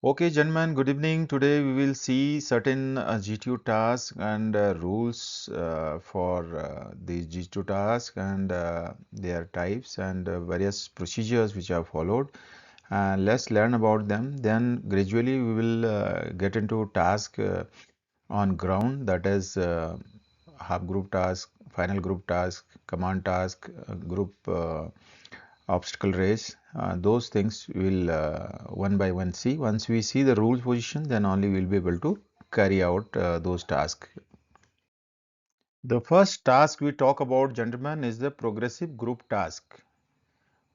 Okay, gentlemen, good evening. Today we will see certain Gto tasks and rules for these Gto tasks and their types and various procedures which are followed. Let's learn about them. Then gradually we will get into task on ground, that is half group task, final group task, command task, group obstacle race. Those things will one by one see. Once we see the rules position, then only we'll be able to carry out those tasks. The first task we talk about, gentlemen, is the progressive group task.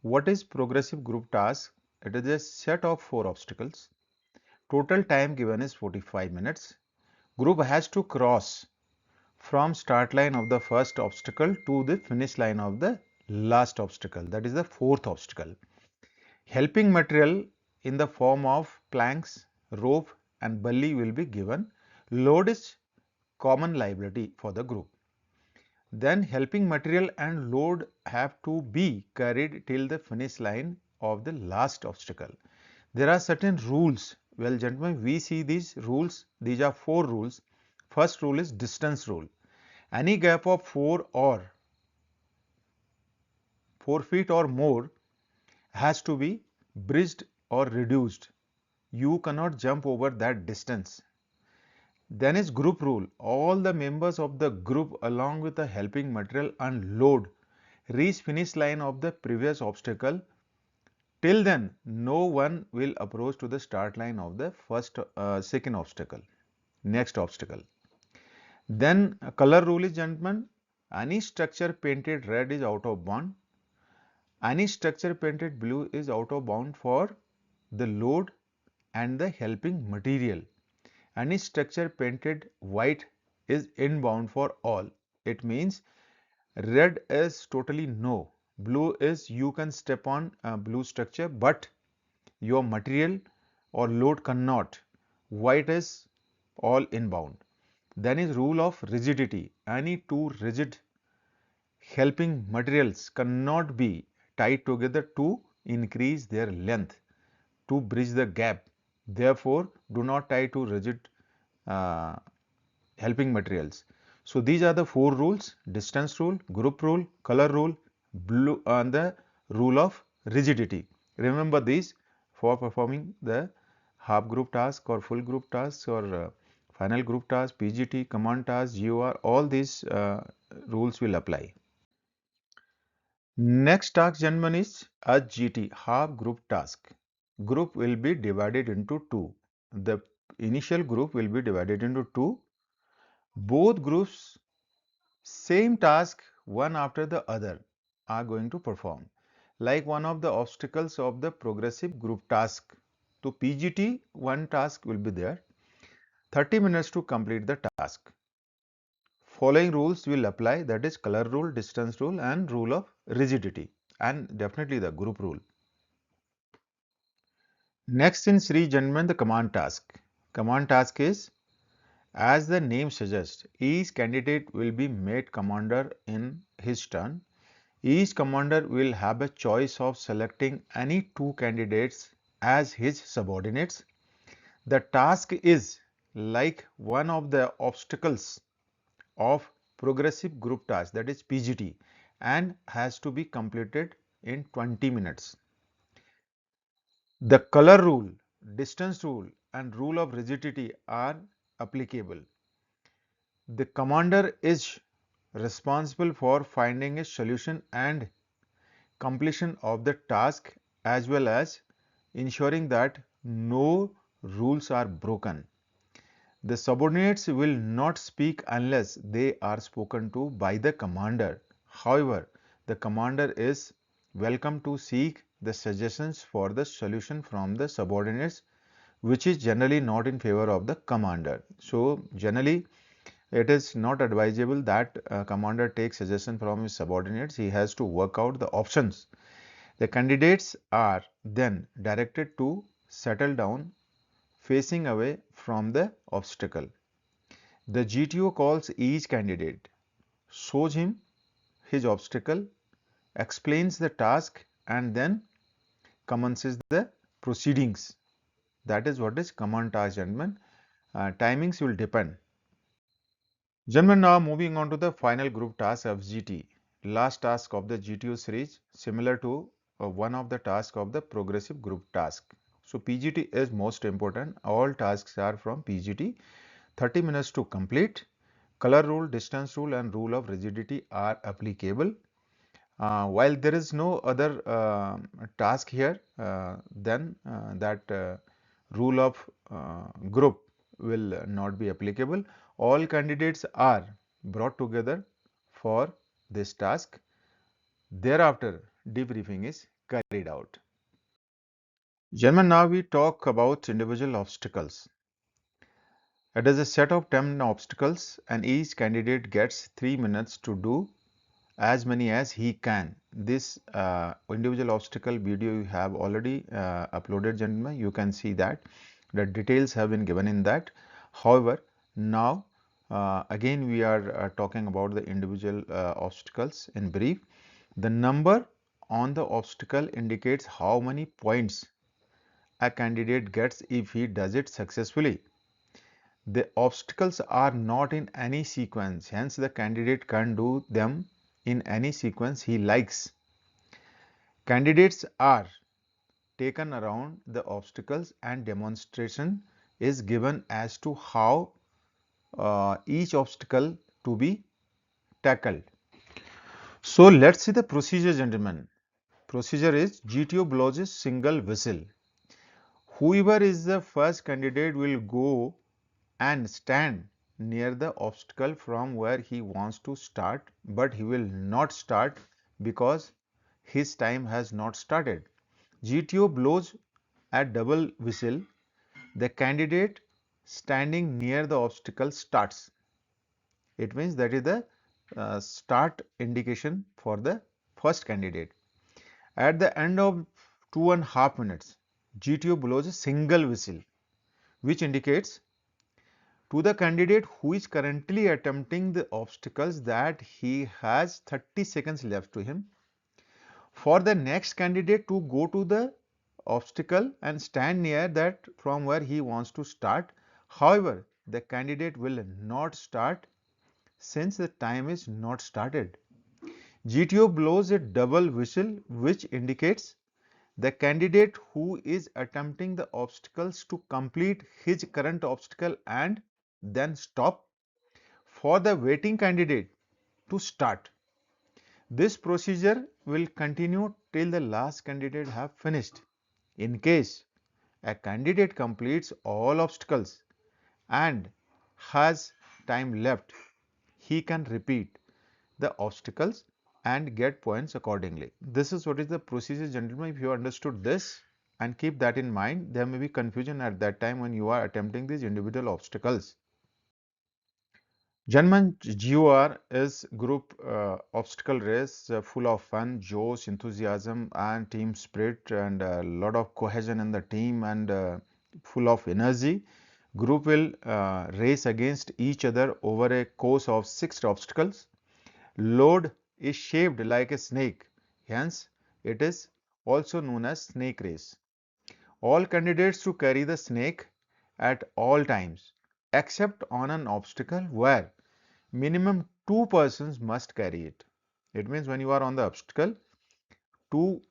What is progressive group task? It is a set of 4 obstacles. Total time given is 45 minutes. Group has to cross from start line of the first obstacle to the finish line of the last obstacle, that is the fourth obstacle. Helping material in the form of planks, rope and bully will be given. Load is common liability for the group. Then helping material and load have to be carried till the finish line of the last obstacle. There are certain rules. Well, gentlemen, we see these rules. These are 4 rules. First rule is distance rule. Any gap of 4 feet or more has to be bridged or reduced. You cannot jump over that distance. Then is group rule. All the members of the group along with the helping material and load reach finish line of the previous obstacle. Till then, no one will approach to the start line of the second obstacle, next obstacle. Then color rule is, gentlemen, any structure painted red is out of bound. Any structure painted blue is out of bound for the load and the helping material. Any structure painted white is inbound for all. It means red is totally no. Blue is you can step on a blue structure, but your material or load cannot. White is all inbound. Then is rule of rigidity. Any two rigid helping materials cannot be tied together to increase their length, to bridge the gap. Therefore, do not tie to rigid uh, helping materials. So these are the 4 rules: distance rule, group rule, color rule, blue, and the rule of rigidity. Remember these for performing the half group task or full group tasks or final group task, PGT, command task, GOR, all these rules will apply. Next task, gentlemen, is a GT, half group task. Group will be divided into two. The initial group will be divided into two. Both groups, same task, one after the other, are going to perform. Like one of the obstacles of the progressive group task. To PGT, one task will be there. 30 minutes to complete the task. Following rules will apply, that is color rule, distance rule and rule of rigidity, and definitely the group rule. Next in Sri, gentlemen, the command task. Command task is, as the name suggests, each candidate will be made commander in his turn. Each commander will have a choice of selecting any two candidates as his subordinates. The task is like one of the obstacles of progressive group task, that is PGT, and has to be completed in 20 minutes. The color rule, distance rule and rule of rigidity are applicable. The commander is responsible for finding a solution and completion of the task, as well as ensuring that no rules are broken. The subordinates will not speak unless they are spoken to by the commander. However, the commander is welcome to seek the suggestions for the solution from the subordinates, which is generally not in favor of the commander. So, generally it is not advisable that commander takes suggestion from his subordinates. He has to work out the options. The candidates are then directed to settle down facing away from the obstacle. The GTO calls each candidate, shows him his obstacle, explains the task and then commences the proceedings. That is what is common task, gentlemen. Timings will depend. Gentlemen, now moving on to the final group task of GT. Last task of the GTO series, similar to one of the tasks of the progressive group task. So PGT is most important. All tasks are from PGT. 30 minutes to complete. Color rule, distance rule and rule of rigidity are applicable. While there is no other task here, then that rule of group will not be applicable. All candidates are brought together for this task. Thereafter, debriefing is carried out. Gentlemen, now we talk about individual obstacles. It is a set of 10 obstacles and each candidate gets 3 minutes to do as many as he can. This individual obstacle video you have already uploaded, gentlemen. You can see that the details have been given in that. However, now again we are talking about the individual obstacles in brief. The number on the obstacle indicates how many points a candidate gets if he does it successfully. The obstacles are not in any sequence, hence the candidate can do them in any sequence he likes. Candidates are taken around the obstacles and demonstration is given as to how each obstacle to be tackled. So let's see the procedure, gentlemen. Procedure is GTO blows a single whistle. Whoever is the first candidate will go and stand near the obstacle from where he wants to start, but he will not start because his time has not started. GTO blows a double whistle. The candidate standing near the obstacle starts. It means that is the start indication for the first candidate. At the end of 2.5 minutes, GTO blows a single whistle, which indicates to the candidate who is currently attempting the obstacles that he has 30 seconds left to him. For the next candidate to go to the obstacle and stand near that from where he wants to start. However, the candidate will not start since the time is not started. GTO blows a double whistle which indicates the candidate who is attempting the obstacles to complete his current obstacle and then stop for the waiting candidate to start. This procedure will continue till the last candidate have finished. In case a candidate completes all obstacles and has time left, he can repeat the obstacles and get points accordingly. This is what is the procedure, gentlemen. If you understood this and keep that in mind, there may be confusion at that time when you are attempting these individual obstacles. Gentlemen, GOR is group obstacle race full of fun, josh, enthusiasm, and team spirit, and a lot of cohesion in the team, and full of energy. Group will race against each other over a course of 6 obstacles. Load is shaped like a snake, hence it is also known as snake race. All candidates to carry the snake at all times, except on an obstacle where minimum 2 persons must carry it. It means when you are on the obstacle, 2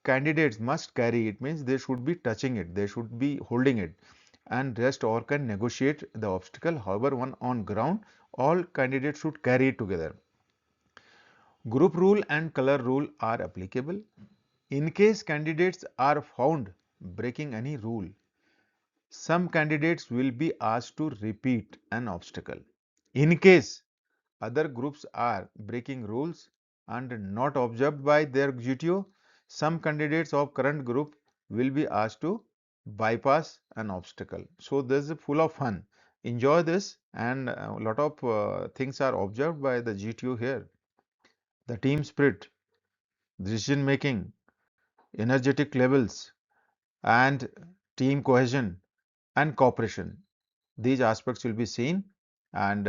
candidates must carry it, means they should be touching it, they should be holding it, and rest all can negotiate the obstacle. However, one on ground, all candidates should carry it together. Group rule and color rule are applicable. In case candidates are found breaking any rule, some candidates will be asked to repeat an obstacle. In case other groups are breaking rules and not observed by their GTO, some candidates of current group will be asked to bypass an obstacle. So this is full of fun. Enjoy this, and a lot of things are observed by the GTO here. The team spirit, decision making, energetic levels, and team cohesion and cooperation. These aspects will be seen, and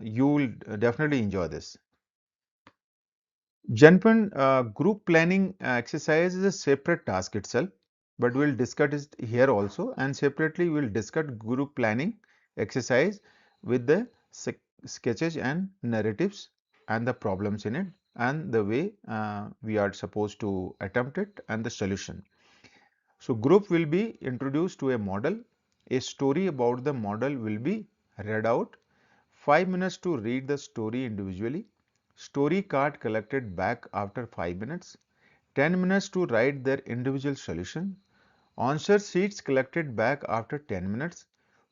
you will definitely enjoy this. Gentlemen, group planning exercise is a separate task itself. but we'll discuss it here also, and separately we'll discuss group planning exercise with the sketches and narratives and the problems in it and the way we are supposed to attempt it and the solution. So group will be introduced to a model. A story about the model will be read out. 5 minutes to read the story individually. Story card collected back after 5 minutes. 10 minutes to write their individual solution. Answer sheets collected back after 10 minutes.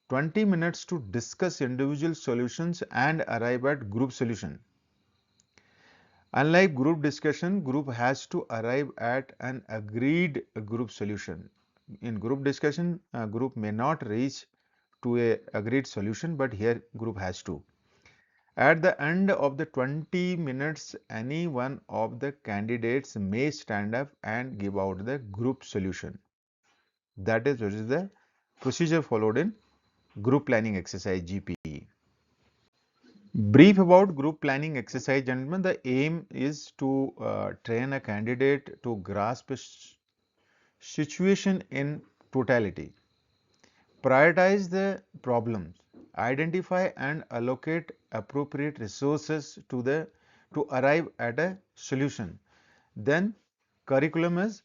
20 minutes to discuss individual solutions and arrive at group solution. Unlike group discussion, group has to arrive at an agreed group solution. In group discussion, group may not reach to a agreed solution, but here group has to. At the end of the 20 minutes, any one of the candidates may stand up and give out the group solution. That is what is the procedure followed in group planning exercise GPE. Brief about group planning exercise, gentlemen. The aim is to train a candidate to grasp a situation in totality, prioritize the problems, identify and allocate appropriate resources to arrive at a solution. Then curriculum is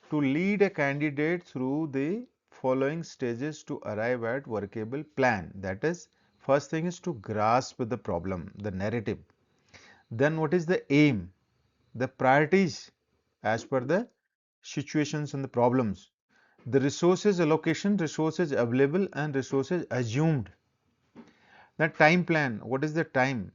to lead a candidate through the following stages to arrive at workable plan. That is, first thing is to grasp the problem, the narrative. Then what is the aim? The priorities as per the situations and the problems. The resources allocation, resources available and resources assumed. The time plan, what is the time?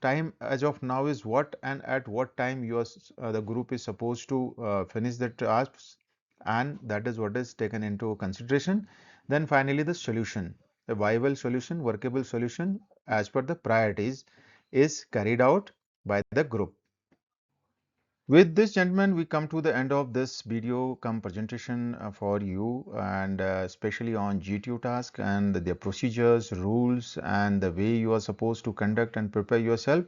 Time as of now is what and at what time the group is supposed to finish the tasks, and that is what is taken into consideration. Then finally the solution, a viable solution, workable solution as per the priorities is carried out by the group. With this, gentlemen, we come to the end of this video come presentation for you, and especially on Gto task and their procedures, rules, and the way you are supposed to conduct and prepare yourself.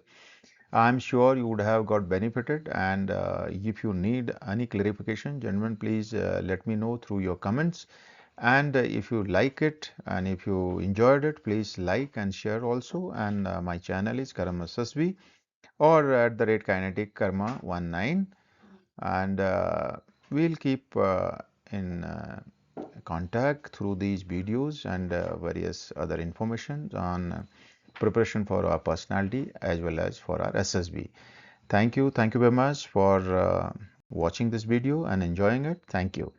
I'm sure you would have got benefited, and if you need any clarification, gentlemen, please let me know through your comments. And if you like it and if you enjoyed it, please like and share also. And my channel is Karma Sasvi or at the rate kinetic karma 19, and we'll keep in contact through these videos and various other information on preparation for our personality as well as for our SSB. Thank you very much for watching this video and enjoying it. Thank you.